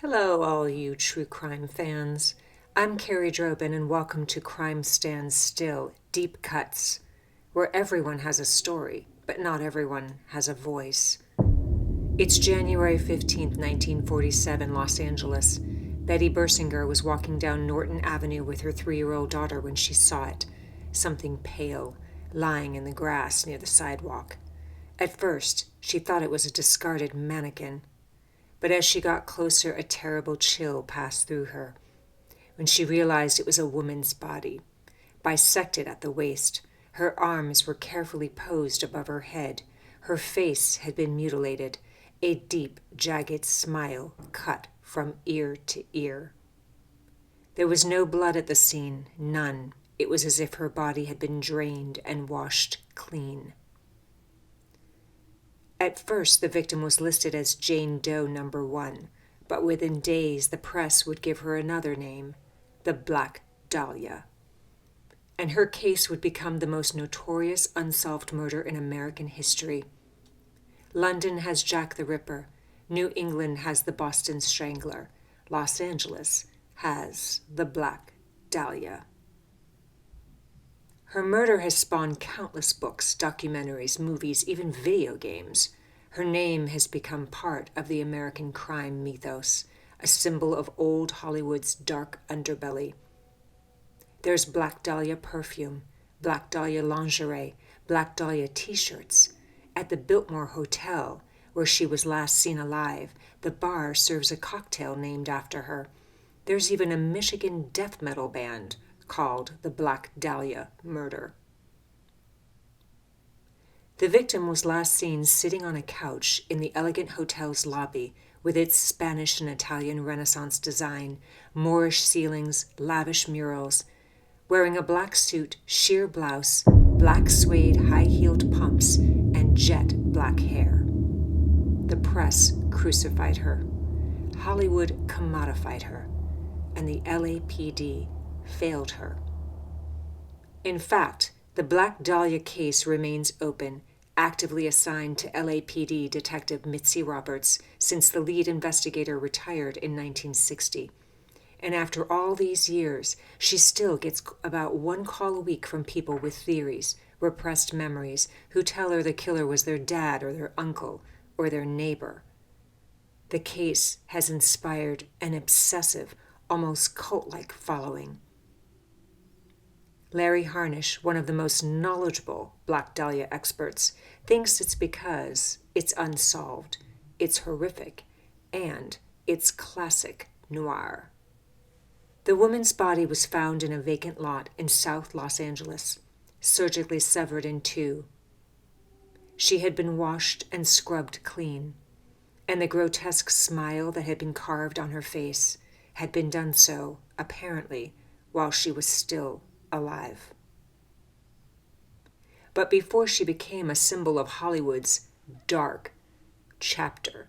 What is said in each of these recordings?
Hello, all you true crime fans. I'm Carrie Drobin, and welcome to Crime Stands Still Deep Cuts, where everyone has a story, but not everyone has a voice. It's January 15th, 1947, Los Angeles. Betty Bersinger was walking down Norton Avenue with her 3-year-old daughter when she saw it, something pale, lying in the grass near the sidewalk. At first, she thought it was a discarded mannequin. But as she got closer, a terrible chill passed through her. When she realized it was a woman's body, bisected at the waist, her arms were carefully posed above her head, her face had been mutilated, a deep, jagged smile cut from ear to ear. There was no blood at the scene, none. It was as if her body had been drained and washed clean. At first, the victim was listed as Jane Doe number 1, but within days the press would give her another name, the Black Dahlia. And her case would become the most notorious unsolved murder in American history. London has Jack the Ripper, New England has the Boston Strangler, Los Angeles has the Black Dahlia. Her murder has spawned countless books, documentaries, movies, even video games. Her name has become part of the American crime mythos, a symbol of old Hollywood's dark underbelly. There's Black Dahlia perfume, Black Dahlia lingerie, Black Dahlia t-shirts. At the Biltmore Hotel, where she was last seen alive, the bar serves a cocktail named after her. There's even a Michigan death metal band called the Black Dahlia Murder. The victim was last seen sitting on a couch in the elegant hotel's lobby with its Spanish and Italian Renaissance design, Moorish ceilings, lavish murals, wearing a black suit, sheer blouse, black suede high-heeled pumps, and jet black hair. The press crucified her. Hollywood commodified her, and the LAPD failed her. In fact, the Black Dahlia case remains open, actively assigned to LAPD Detective Mitzi Roberts since the lead investigator retired in 1960. And after all these years, she still gets about one call a week from people with theories, repressed memories, who tell her the killer was their dad or their uncle or their neighbor. The case has inspired an obsessive, almost cult-like following. Larry Harnish, one of the most knowledgeable Black Dahlia experts, thinks it's because it's unsolved, it's horrific, and it's classic noir. The woman's body was found in a vacant lot in South Los Angeles, surgically severed in two. She had been washed and scrubbed clean, and the grotesque smile that had been carved on her face had been done so, apparently, while she was still alive. But before she became a symbol of Hollywood's dark chapter,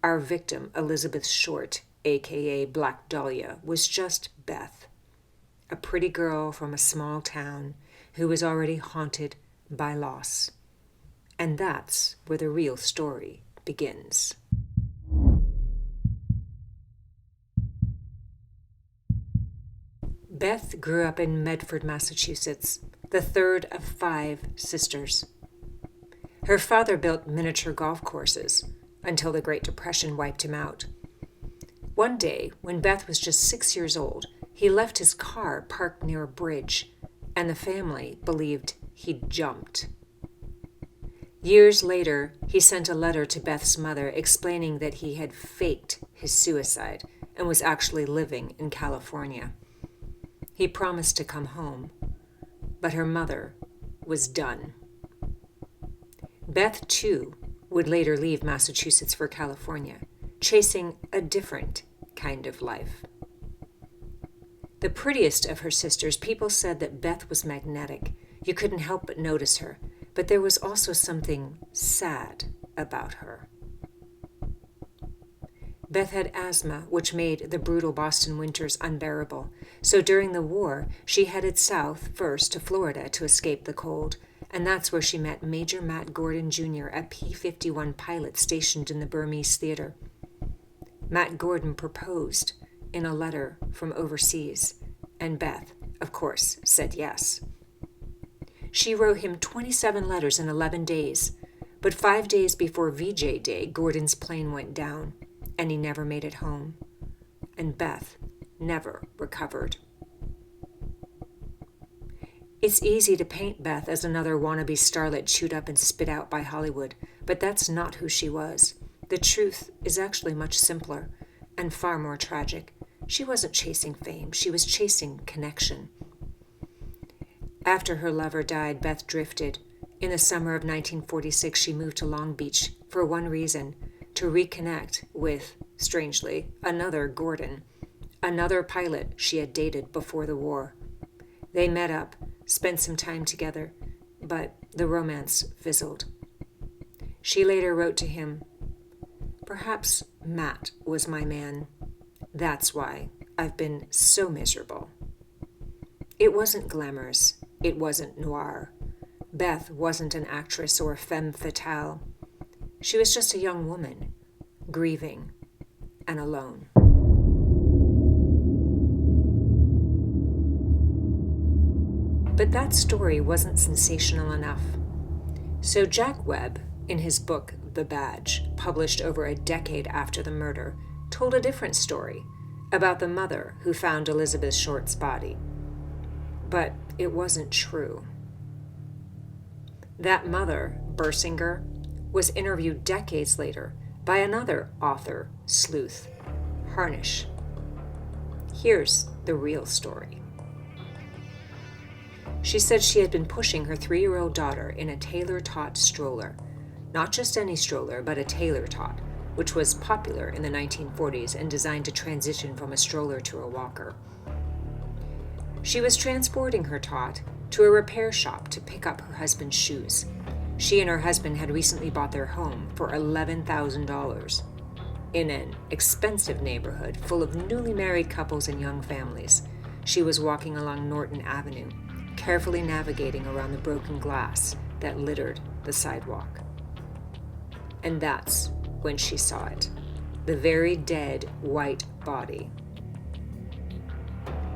our victim, Elizabeth Short, aka Black Dahlia, was just Beth, a pretty girl from a small town who was already haunted by loss. And that's where the real story begins. Beth grew up in Medford, Massachusetts, the third of 5 sisters. Her father built miniature golf courses until the Great Depression wiped him out. One day, when Beth was just 6 years old, he left his car parked near a bridge, and the family believed he'd jumped. Years later, he sent a letter to Beth's mother explaining that he had faked his suicide and was actually living in California. He promised to come home, but her mother was done. Beth, too, would later leave Massachusetts for California, chasing a different kind of life. The prettiest of her sisters, people said that Beth was magnetic. You couldn't help but notice her, but there was also something sad about her. Beth had asthma, which made the brutal Boston winters unbearable, so during the war, she headed south first to Florida to escape the cold, and that's where she met Major Matt Gordon Jr., a P-51 pilot stationed in the Burmese theater. Matt Gordon proposed in a letter from overseas, and Beth, of course, said yes. She wrote him 27 letters in 11 days, but 5 days before VJ Day, Gordon's plane went down, and he never made it home. And Beth never recovered. It's easy to paint Beth as another wannabe starlet chewed up and spit out by Hollywood, but that's not who she was. The truth is actually much simpler and far more tragic. She wasn't chasing fame, she was chasing connection. After her lover died, Beth drifted. In the summer of 1946, she moved to Long Beach for one reason, to reconnect with, strangely, another Gordon, another pilot she had dated before the war. They met up, spent some time together, but the romance fizzled. She later wrote to him, "Perhaps Matt was my man. That's why I've been so miserable." It wasn't glamorous. It wasn't noir. Beth wasn't an actress or femme fatale. She was just a young woman, grieving and alone. But that story wasn't sensational enough. So Jack Webb, in his book The Badge, published over a decade after the murder, told a different story about the mother who found Elizabeth Short's body. But it wasn't true. That mother, Bersinger, was interviewed decades later by another author, sleuth, Harnish. Here's the real story. She said she had been pushing her 3-year-old daughter in a tailor-taught stroller. Not just any stroller, but a tailor-taught, which was popular in the 1940s and designed to transition from a stroller to a walker. She was transporting her tot to a repair shop to pick up her husband's shoes. She and her husband had recently bought their home for $11,000 in an expensive neighborhood full of newly married couples and young families. She was walking along Norton Avenue, carefully navigating around the broken glass that littered the sidewalk. And that's when she saw it, the very dead white body.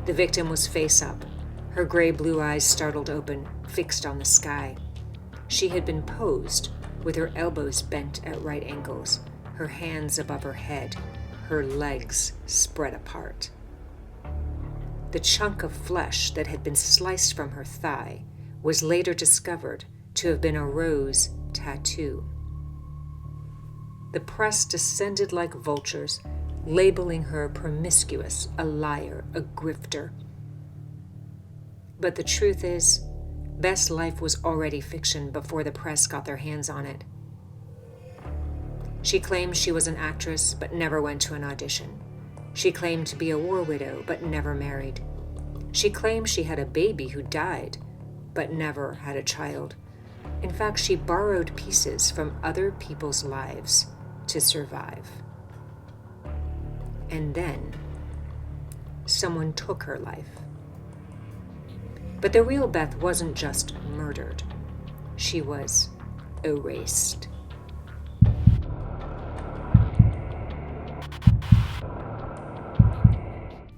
The victim was face up, her gray-blue eyes startled open, fixed on the sky. She had been posed, with her elbows bent at right angles, her hands above her head, her legs spread apart. The chunk of flesh that had been sliced from her thigh was later discovered to have been a rose tattoo. The press descended like vultures, labeling her promiscuous, a liar, a grifter. But the truth is, Beth's life was already fiction before the press got their hands on it. She claimed she was an actress, but never went to an audition. She claimed to be a war widow, but never married. She claimed she had a baby who died, but never had a child. In fact, she borrowed pieces from other people's lives to survive. And then, someone took her life. But the real Beth wasn't just murdered. She was erased.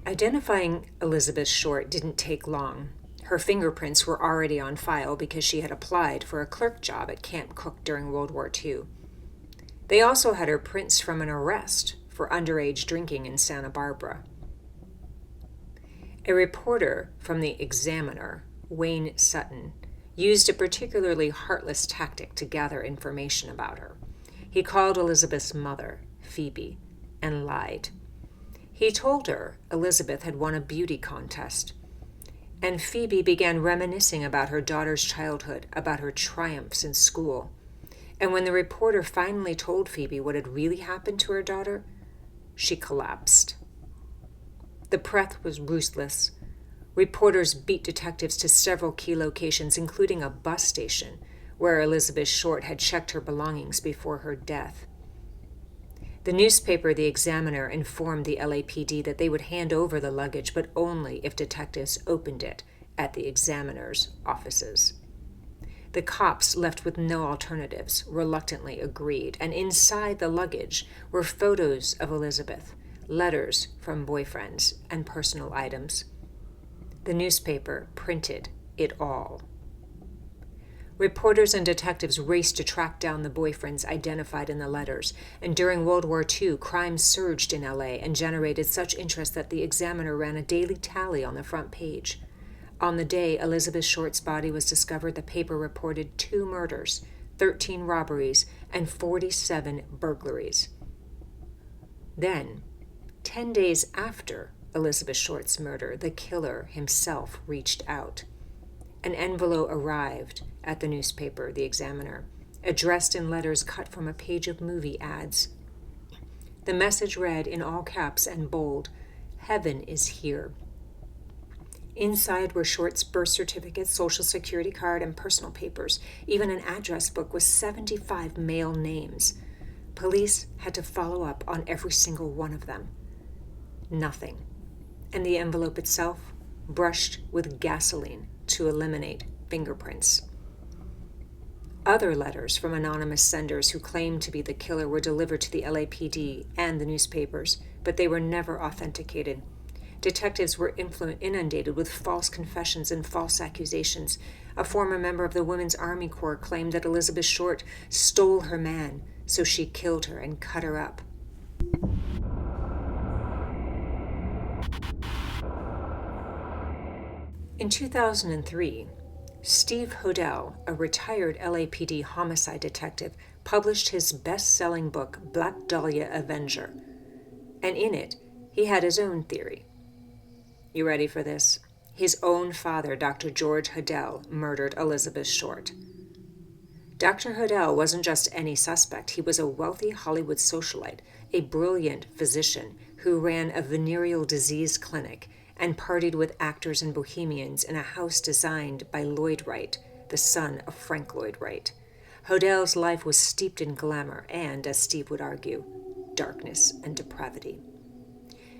Identifying Elizabeth Short didn't take long. Her fingerprints were already on file because she had applied for a clerk job at Camp Cook during World War II. They also had her prints from an arrest for underage drinking in Santa Barbara. A reporter from the Examiner, Wayne Sutton, used a particularly heartless tactic to gather information about her. He called Elizabeth's mother, Phoebe, and lied. He told her Elizabeth had won a beauty contest, and Phoebe began reminiscing about her daughter's childhood, about her triumphs in school. And when the reporter finally told Phoebe what had really happened to her daughter, she collapsed. The press was ruthless. Reporters beat detectives to several key locations, including a bus station where Elizabeth Short had checked her belongings before her death. The newspaper, The Examiner, informed the LAPD that they would hand over the luggage, but only if detectives opened it at the Examiner's offices. The cops, left with no alternatives, reluctantly agreed, and inside the luggage were photos of Elizabeth, letters from boyfriends, and personal items. The newspaper printed it all. Reporters and detectives raced to track down the boyfriends identified in the letters, and during World War II, crime surged in LA and generated such interest that the Examiner ran a daily tally on the front page. On the day Elizabeth Short's body was discovered, the paper reported 2 murders, 13 robberies, and 47 burglaries. Then, 10 days after Elizabeth Short's murder, the killer himself reached out. An envelope arrived at the newspaper, the Examiner, addressed in letters cut from a page of movie ads. The message read in all caps and bold, "Heaven is here." Inside were Short's birth certificate, social security card, and personal papers, even an address book with 75 male names. Police had to follow up on every single one of them. Nothing. And the envelope itself, brushed with gasoline to eliminate fingerprints. Other letters from anonymous senders who claimed to be the killer were delivered to the LAPD and the newspapers, but they were never authenticated. Detectives were inundated with false confessions and false accusations. A former member of the Women's Army Corps claimed that Elizabeth Short stole her man, so she killed her and cut her up. In 2003, Steve Hodel, a retired LAPD homicide detective, published his best-selling book, Black Dahlia, Avenger. And in it, he had his own theory. You ready for this? His own father, Dr. George Hodel, murdered Elizabeth Short. Dr. Hodel wasn't just any suspect. He was a wealthy Hollywood socialite, a brilliant physician who ran a venereal disease clinic and partied with actors and bohemians in a house designed by Lloyd Wright, the son of Frank Lloyd Wright. Hodel's life was steeped in glamour and, as Steve would argue, darkness and depravity.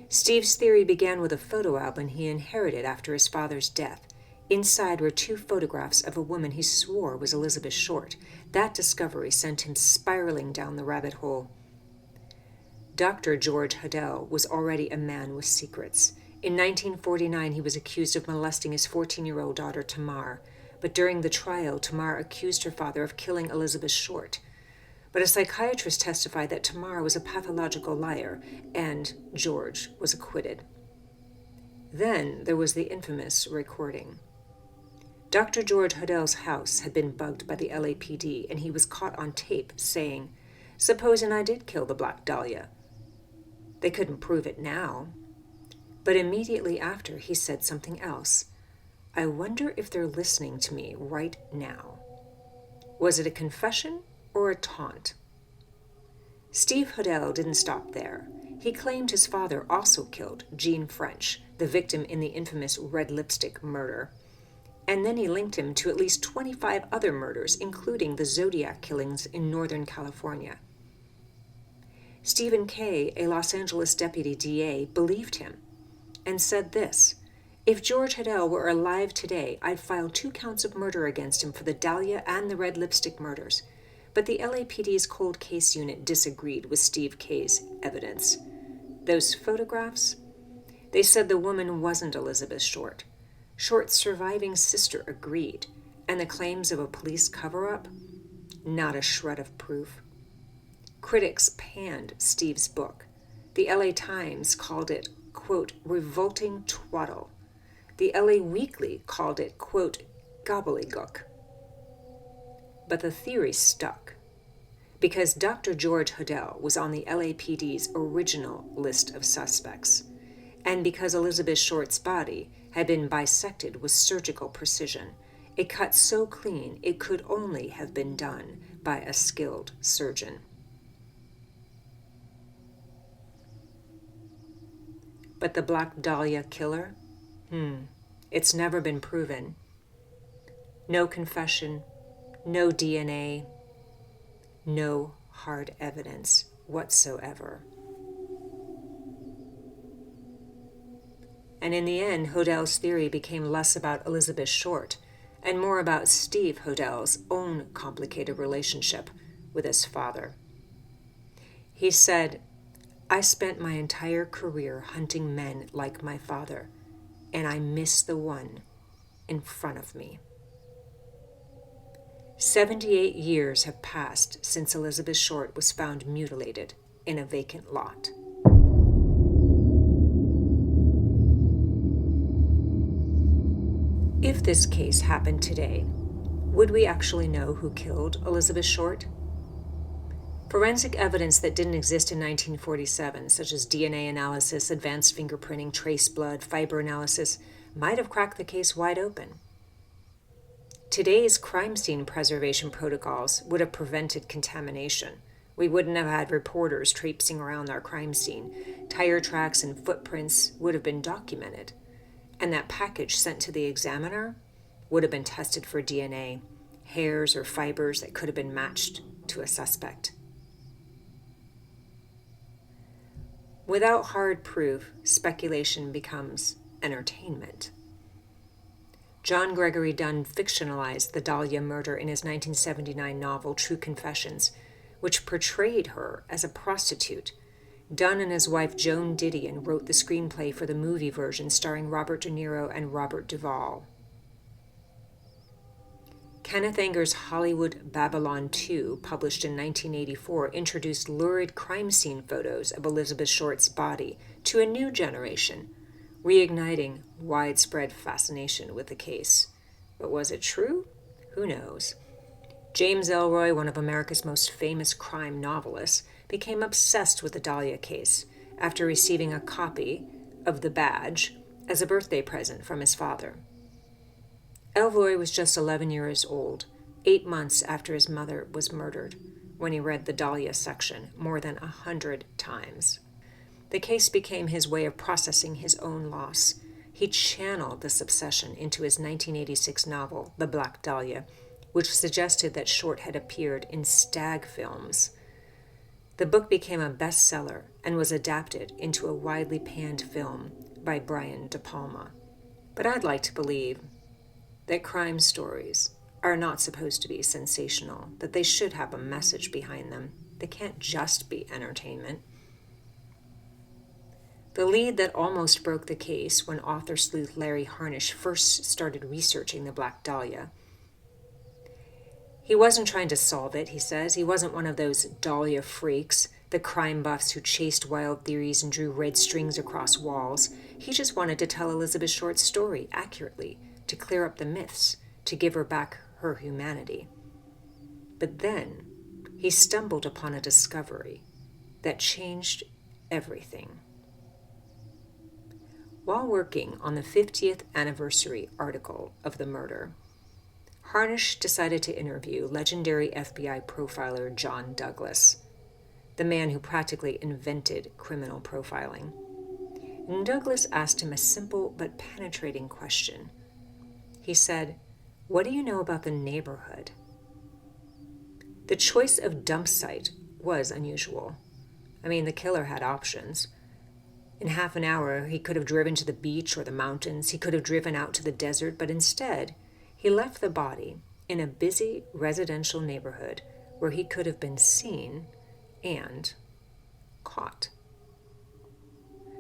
Steve's theory began with a photo album he inherited after his father's death. Inside were 2 photographs of a woman he swore was Elizabeth Short. That discovery sent him spiraling down the rabbit hole. Dr. George Hodel was already a man with secrets. In 1949, he was accused of molesting his 14-year-old daughter, Tamar. But during the trial, Tamar accused her father of killing Elizabeth Short. But a psychiatrist testified that Tamar was a pathological liar, and George was acquitted. Then there was the infamous recording. Dr. George Hodel's house had been bugged by the LAPD, and he was caught on tape saying, "Supposing I did kill the Black Dahlia." They couldn't prove it now. But immediately after, he said something else. "I wonder if they're listening to me right now." Was it a confession or a taunt? Steve Hodel didn't stop there. He claimed his father also killed Jean French, the victim in the infamous red lipstick murder. And then he linked him to at least 25 other murders, including the Zodiac killings in Northern California. Stephen Kay, a Los Angeles deputy DA, believed him and said this: "If George Hodel were alive today, I'd file 2 counts of murder against him for the Dahlia and the red lipstick murders." But the LAPD's cold case unit disagreed with Steve Kay's evidence. Those photographs? They said the woman wasn't Elizabeth Short. Short's surviving sister agreed, and the claims of a police cover-up? Not a shred of proof. Critics panned Steve's book. The LA Times called it, quote, "revolting twaddle." The LA Weekly called it, quote, "gobbledygook." But the theory stuck, because Dr. George Hodel was on the LAPD's original list of suspects, and because Elizabeth Short's body had been bisected with surgical precision, a cut so clean it could only have been done by a skilled surgeon. But the Black Dahlia killer? It's never been proven. No confession, no DNA, no hard evidence whatsoever. And in the end, Hodel's theory became less about Elizabeth Short and more about Steve Hodell's own complicated relationship with his father. He said, "I spent my entire career hunting men like my father, and I miss the one in front of me." 78 years have passed since Elizabeth Short was found mutilated in a vacant lot. If this case happened today, would we actually know who killed Elizabeth Short? Forensic evidence that didn't exist in 1947, such as DNA analysis, advanced fingerprinting, trace blood, fiber analysis, might have cracked the case wide open. Today's crime scene preservation protocols would have prevented contamination. We wouldn't have had reporters traipsing around our crime scene. Tire tracks and footprints would have been documented. And that package sent to the examiner would have been tested for DNA, hairs or fibers that could have been matched to a suspect. Without hard proof, speculation becomes entertainment. John Gregory Dunn fictionalized the Dahlia murder in his 1979 novel True Confessions, which portrayed her as a prostitute. Dunn and his wife Joan Didion wrote the screenplay for the movie version starring Robert De Niro and Robert Duvall. Kenneth Anger's Hollywood Babylon 2, published in 1984, introduced lurid crime scene photos of Elizabeth Short's body to a new generation, reigniting widespread fascination with the case. But was it true? Who knows? James Ellroy, one of America's most famous crime novelists, became obsessed with the Dahlia case after receiving a copy of The Badge as a birthday present from his father. Ellroy was just 11 years old, 8 months after his mother was murdered, when he read the Dahlia section more than 100 times. The case became his way of processing his own loss. He channeled this obsession into his 1986 novel, The Black Dahlia, which suggested that Short had appeared in stag films. The book became a bestseller and was adapted into a widely panned film by Brian De Palma. But I'd like to believe that crime stories are not supposed to be sensational, that they should have a message behind them. They can't just be entertainment. The lead that almost broke the case when author sleuth Larry Harnish first started researching the Black Dahlia. He wasn't trying to solve it, he says. He wasn't one of those Dahlia freaks, the crime buffs who chased wild theories and drew red strings across walls. He just wanted to tell Elizabeth Short's story accurately, to clear up the myths, to give her back her humanity. But then he stumbled upon a discovery that changed everything. While working on the 50th anniversary article of the murder, Harnish decided to interview legendary FBI profiler John Douglas, the man who practically invented criminal profiling. And Douglas asked him a simple but penetrating question. He said, "What do you know about the neighborhood?" The choice of dump site was unusual. The killer had options. In half an hour, he could have driven to the beach or the mountains. He could have driven out to the desert, but instead, he left the body in a busy residential neighborhood where he could have been seen and caught.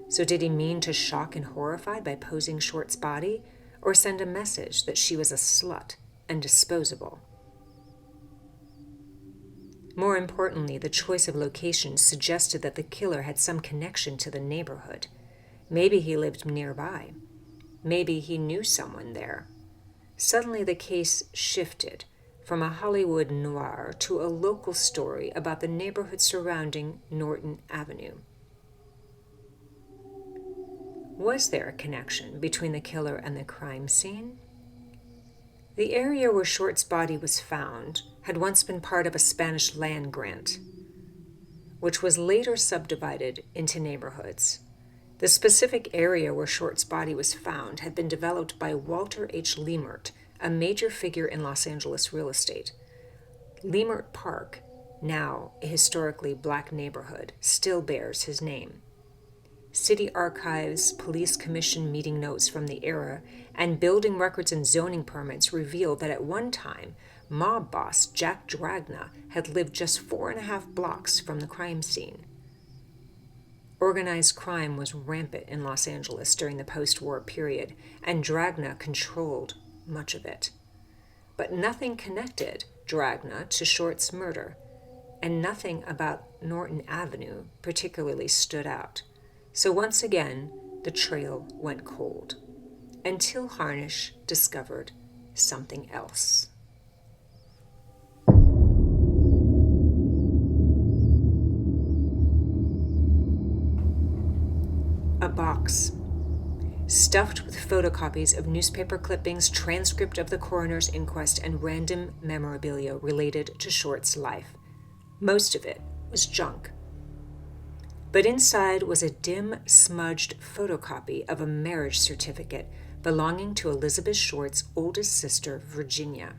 So did he mean to shock and horrify by posing Short's body, or send a message that she was a slut and disposable? More importantly, the choice of location suggested that the killer had some connection to the neighborhood. Maybe he lived nearby. Maybe he knew someone there. Suddenly the case shifted from a Hollywood noir to a local story about the neighborhood surrounding Norton Avenue. Was there a connection between the killer and the crime scene? The area where Short's body was found had once been part of a Spanish land grant, which was later subdivided into neighborhoods. The specific area where Short's body was found had been developed by Walter H. Leimert, a major figure in Los Angeles real estate. Leimert Park, now a historically black neighborhood, still bears his name. city archives, police commission meeting notes from the era, and building records and zoning permits reveal that at one time, mob boss Jack Dragna had lived just 4.5 blocks from the crime scene. Organized crime was rampant in Los Angeles during the post-war period, and Dragna controlled much of it. But nothing connected Dragna to Short's murder, and nothing about Norton Avenue particularly stood out. So once again, the trail went cold, until Harnish discovered something else. A box, stuffed with photocopies of newspaper clippings, transcript of the coroner's inquest, and random memorabilia related to Short's life. Most of it was junk. But inside was a dim, smudged photocopy of a marriage certificate belonging to Elizabeth Short's oldest sister, Virginia.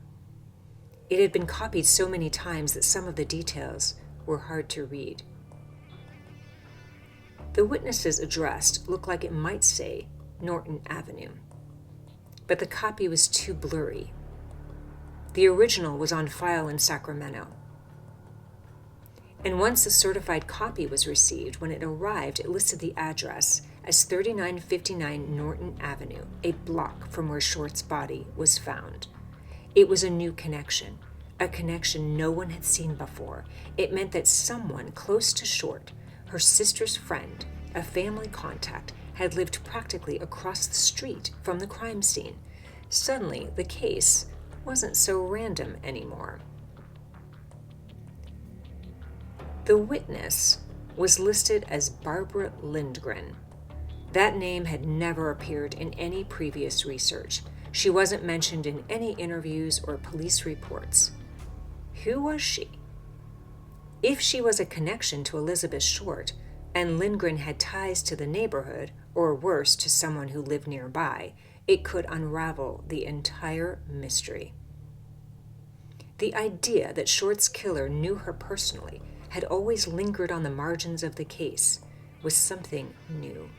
It had been copied so many times that some of the details were hard to read. The witnesses addressed looked like it might say Norton Avenue, but the copy was too blurry. The original was on file in Sacramento. And once a certified copy was received, when it arrived, it listed the address as 3959 Norton Avenue, a block from where Short's body was found. It was a new connection, a connection no one had seen before. It meant that someone close to Short, her sister's friend, a family contact, had lived practically across the street from the crime scene. Suddenly, the case wasn't so random anymore. The witness was listed as Barbara Lindgren. That name had never appeared in any previous research. She wasn't mentioned in any interviews or police reports. Who was she? If she was a connection to Elizabeth Short, and Lindgren had ties to the neighborhood, or worse, to someone who lived nearby, it could unravel the entire mystery. The idea that Short's killer knew her personally had always lingered on the margins of the case was something new.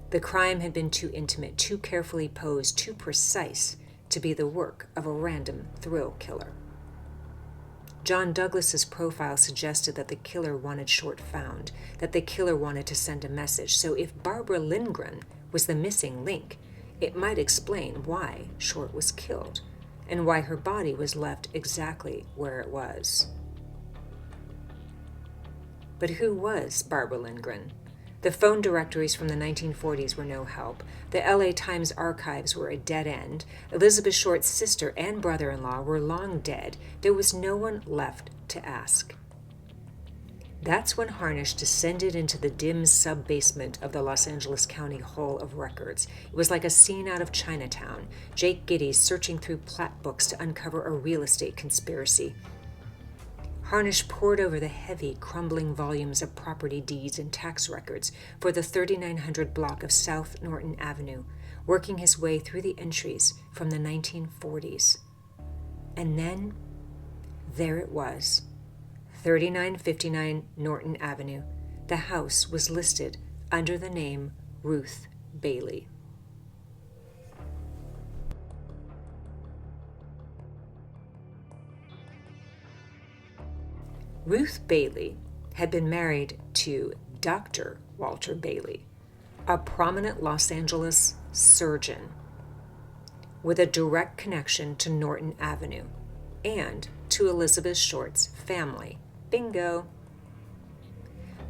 The crime had been too intimate, too carefully posed, too precise to be the work of a random thrill killer. John Douglas's profile suggested that the killer wanted Short found, that the killer wanted to send a message. So if Barbara Lindgren was the missing link, it might explain why Short was killed and why her body was left exactly where it was. But who was Barbara Lindgren? The phone directories from the 1940s were no help. The LA Times archives were a dead end. Elizabeth Short's sister and brother-in-law were long dead. There was no one left to ask. That's when Harnish descended into the dim sub-basement of the Los Angeles County Hall of Records. It was like a scene out of Chinatown. Jake Giddey searching through plat books to uncover a real estate conspiracy. Harnish pored over the heavy, crumbling volumes of property deeds and tax records for the 3900 block of South Norton Avenue, working his way through the entries from the 1940s. And then, there it was, 3959 Norton Avenue. The house was listed under the name Ruth Bailey. Ruth Bailey had been married to Dr. Walter Bailey, a prominent Los Angeles surgeon with a direct connection to Norton Avenue and to Elizabeth Short's family. Bingo!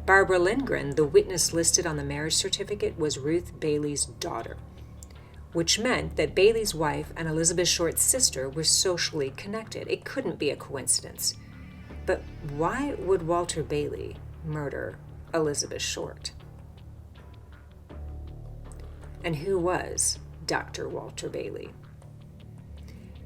Barbara Lindgren, the witness listed on the marriage certificate, was Ruth Bailey's daughter, which meant that Bailey's wife and Elizabeth Short's sister were socially connected. It couldn't be a coincidence. But why would Walter Bailey murder Elizabeth Short? And who was Dr. Walter Bailey?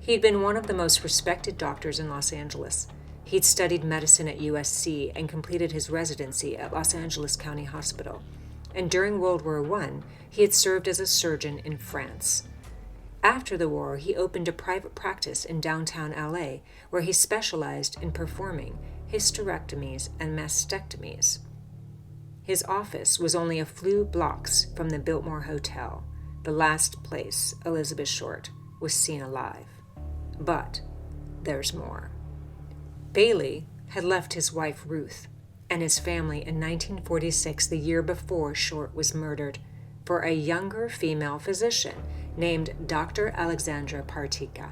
He'd been one of the most respected doctors in Los Angeles. He'd studied medicine at USC and completed his residency at Los Angeles County Hospital. And during World War I, he had served as a surgeon in France. After the war, he opened a private practice in downtown LA, where he specialized in performing hysterectomies and mastectomies. His office was only a few blocks from the Biltmore Hotel, the last place Elizabeth Short was seen alive. But there's more. Bailey had left his wife Ruth and his family in 1946, the year before Short was murdered, for a younger female physician named Dr. Alexandra Partika.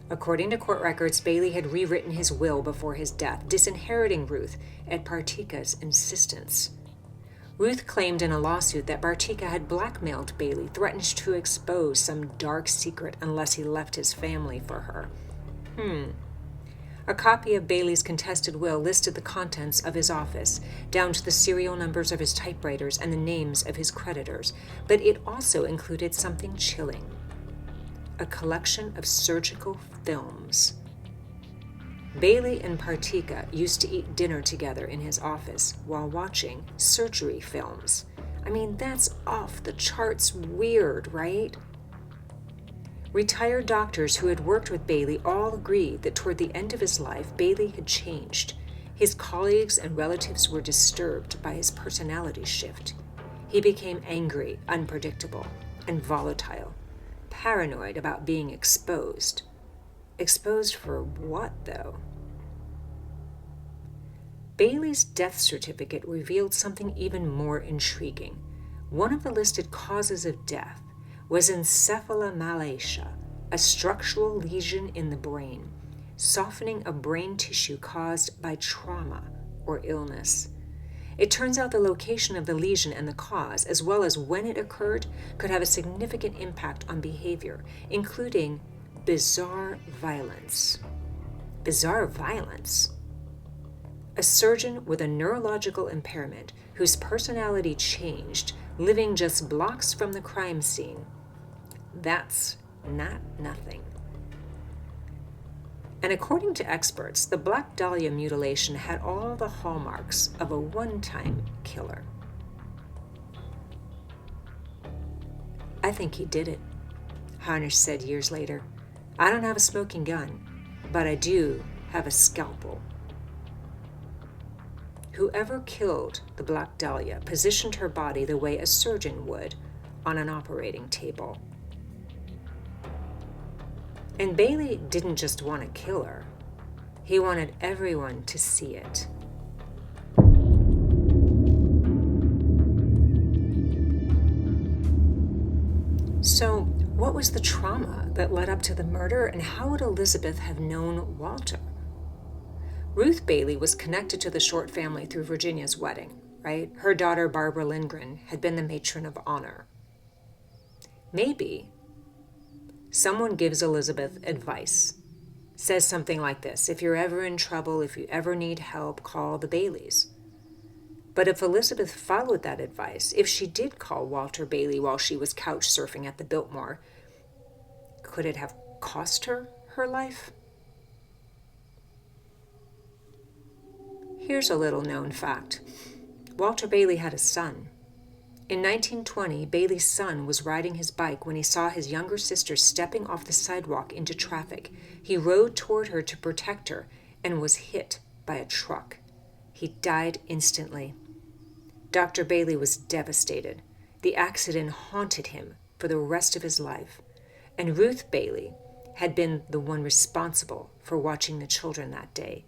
According to court records, Bailey had rewritten his will before his death, disinheriting Ruth at Partika's insistence. Ruth claimed in a lawsuit that Partika had blackmailed Bailey, threatened to expose some dark secret unless he left his family for her. A copy of Bailey's contested will listed the contents of his office, down to the serial numbers of his typewriters and the names of his creditors, but it also included something chilling: a collection of surgical films. Bailey and Partika used to eat dinner together in his office while watching surgery films. I mean, that's off the charts weird, right? Retired doctors who had worked with Bailey all agreed that toward the end of his life, Bailey had changed. His colleagues and relatives were disturbed by his personality shift. He became angry, unpredictable, and volatile, paranoid about being exposed. Exposed for what, though? Bailey's death certificate revealed something even more intriguing. One of the listed causes of death was encephalomalacia, a structural lesion in the brain, softening of brain tissue caused by trauma or illness. It turns out the location of the lesion and the cause, as well as when it occurred, could have a significant impact on behavior, including bizarre violence. Bizarre violence? A surgeon with a neurological impairment whose personality changed, living just blocks from the crime scene. That's not nothing. And according to experts, the Black Dahlia mutilation had all the hallmarks of a one-time killer. I think he did it, Harnish said years later. I don't have a smoking gun, but I do have a scalpel. Whoever killed the Black Dahlia positioned her body the way a surgeon would on an operating table. And Bailey didn't just want to kill her. He wanted everyone to see it. So, what was the trauma that led up to the murder, and how would Elizabeth have known Walter? Ruth Bailey was connected to the Short family through Virginia's wedding, right? Her daughter, Barbara Lindgren, had been the matron of honor. Maybe someone gives Elizabeth advice, says something like this: if you're ever in trouble, if you ever need help, call the Baileys. But if Elizabeth followed that advice, if she did call Walter Bailey while she was couch surfing at the Biltmore, could it have cost her her life? Here's a little known fact. Walter Bailey had a son. In 1920, Bailey's son was riding his bike when he saw his younger sister stepping off the sidewalk into traffic. He rode toward her to protect her and was hit by a truck. He died instantly. Dr. Bailey was devastated. The accident haunted him for the rest of his life. And Ruth Bailey had been the one responsible for watching the children that day.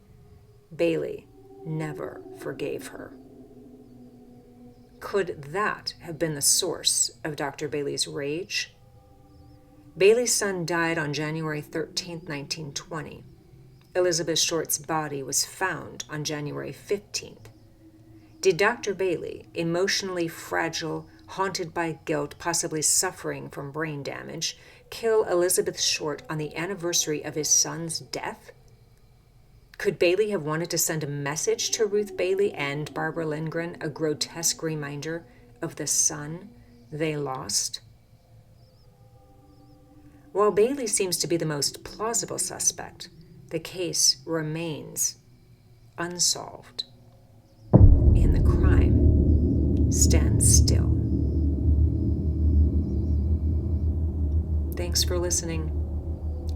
Bailey never forgave her. Could that have been the source of Dr. Bailey's rage? Bailey's son died on January 13, 1920. Elizabeth Short's body was found on January 15th. Did Dr. Bailey, emotionally fragile, haunted by guilt, possibly suffering from brain damage, kill Elizabeth Short on the anniversary of his son's death? Could Bailey have wanted to send a message to Ruth Bailey and Barbara Lindgren, a grotesque reminder of the son they lost? While Bailey seems to be the most plausible suspect, the case remains unsolved, and the crime stands still. Thanks for listening.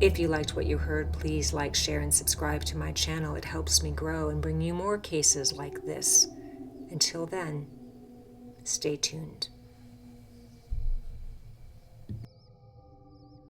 If you liked what you heard, please like, share, and subscribe to my channel. It helps me grow and bring you more cases like this Until then, stay tuned.